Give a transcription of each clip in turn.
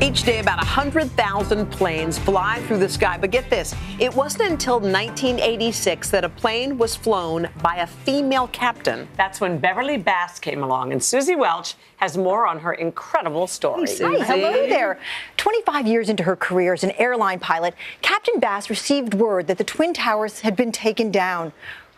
Each day, about 100,000 planes fly through the sky. But get this, it wasn't until 1986 that a plane was flown by a female captain. That's when Beverly Bass came along, and Susie Welch has more on her incredible story. Hey, Susie. Hi, hello there. 25 years into her career as an airline pilot, Captain Bass received word that the Twin Towers had been taken down.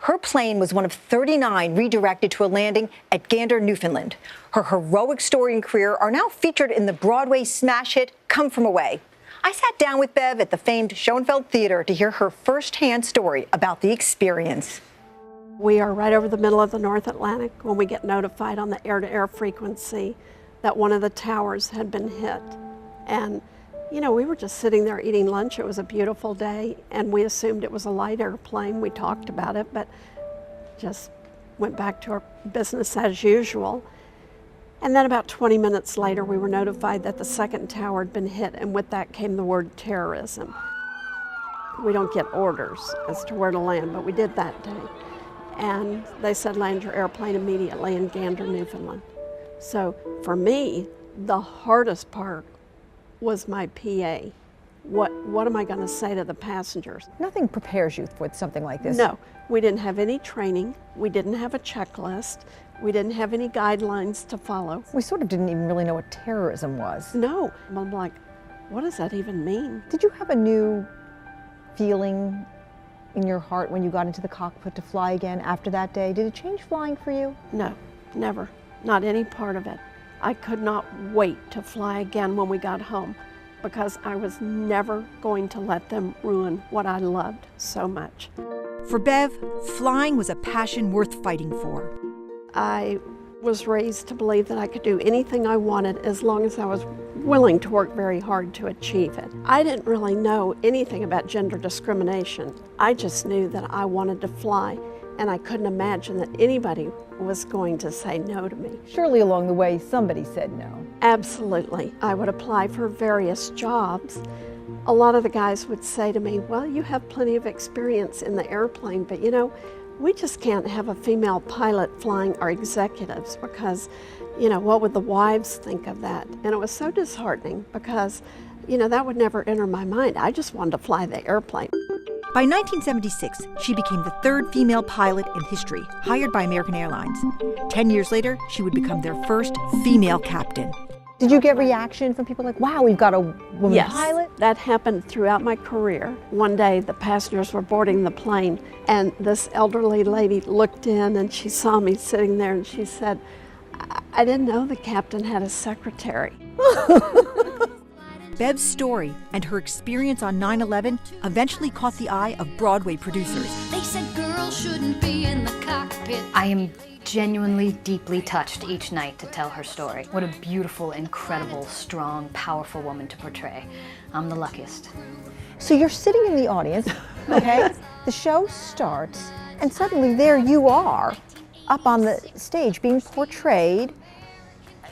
Her plane was one of 39 redirected to a landing at Gander, Newfoundland. Her heroic story and career are now featured in the Broadway smash hit Come From Away. I sat down with Bev at the famed Schoenfeld Theater to hear her firsthand story about the experience. We are right over the middle of the North Atlantic when we get notified on the air-to-air frequency that one of the towers had been hit. And you know, we were just sitting there eating lunch. It was a beautiful day, and we assumed it was a light airplane. We talked about it, but just went back to our business as usual. And then about 20 minutes later, we were notified that the second tower had been hit, and with that came the word terrorism. We don't get orders as to where to land, but we did that day. And they said, land your airplane immediately in Gander, Newfoundland. So for me, the hardest part was my PA. What am I going to say to the passengers? Nothing prepares you for something like this. No, we didn't have any training. We didn't have a checklist. We didn't have any guidelines to follow. We sort of didn't even really know what terrorism was. No, I'm like, what does that even mean? Did you have a new feeling in your heart when you got into the cockpit to fly again after that day? Did it change flying for you? No, never, not any part of it. I could not wait to fly again when we got home because I was never going to let them ruin what I loved so much. For Bev, flying was a passion worth fighting for. I was raised to believe that I could do anything I wanted as long as I was willing to work very hard to achieve it. I didn't really know anything about gender discrimination. I just knew that I wanted to fly, and I couldn't imagine that anybody was going to say no to me. Surely along the way, somebody said no. Absolutely. I would apply for various jobs. A lot of the guys would say to me, well, you have plenty of experience in the airplane, but you know, we just can't have a female pilot flying our executives because, you know, what would the wives think of that? And it was so disheartening because, you know, that would never enter my mind. I just wanted to fly the airplane. By 1976, she became the third female pilot in history, hired by American Airlines. 10 years later, she would become their first female captain. Did you get reaction from people like, wow, we've got a woman pilot? Yes, that happened throughout my career. One day, the passengers were boarding the plane, and this elderly lady looked in, and she saw me sitting there, and she said, I didn't know the captain had a secretary. Bev's story and her experience on 9/11 eventually caught the eye of Broadway producers. They said girls shouldn't be in the cockpit. I am genuinely deeply touched each night to tell her story. What a beautiful, incredible, strong, powerful woman to portray. I'm the luckiest. So you're sitting in the audience, okay? The show starts, and suddenly there you are, up on the stage being portrayed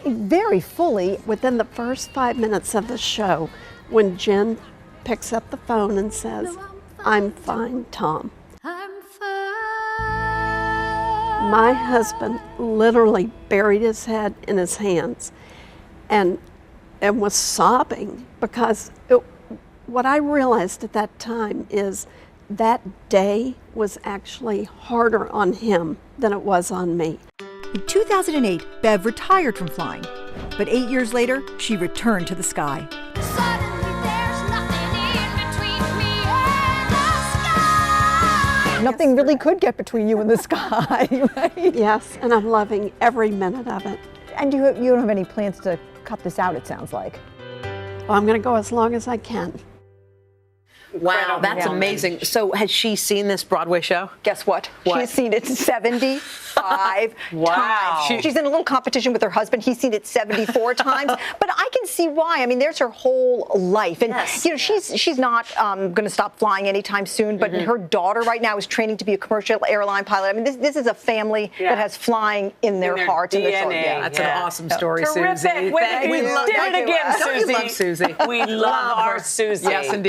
very fully. Within the first 5 minutes of the show, when Jen picks up the phone and says, I'm fine, Tom. I'm fine. My husband literally buried his head in his hands and was sobbing because what I realized at that time is that day was actually harder on him than it was on me. In 2008, Bev retired from flying, but 8 years later, she returned to the sky. Suddenly there's nothing in between me and the sky. Nothing really could get between you and the sky, right? Yes, and I'm loving every minute of it. And you don't have any plans to cut this out, it sounds like. Well, I'm going to go as long as I can. Wow, that's amazing. So has she seen this Broadway show? Guess what? What? She's seen it 75 Wow. times. She's in a little competition with her husband. He's seen it 74 times. But I can see why. I mean, there's her whole life. And, you know, she's not going to stop flying anytime soon. But her daughter right now is training to be a commercial airline pilot. I mean, this is a family that has flying in their hearts. DNA. And their That's an awesome story, Terrific. Susie. We did it again, Don't you Susie. love Susie? We love our Susie. Yes, indeed.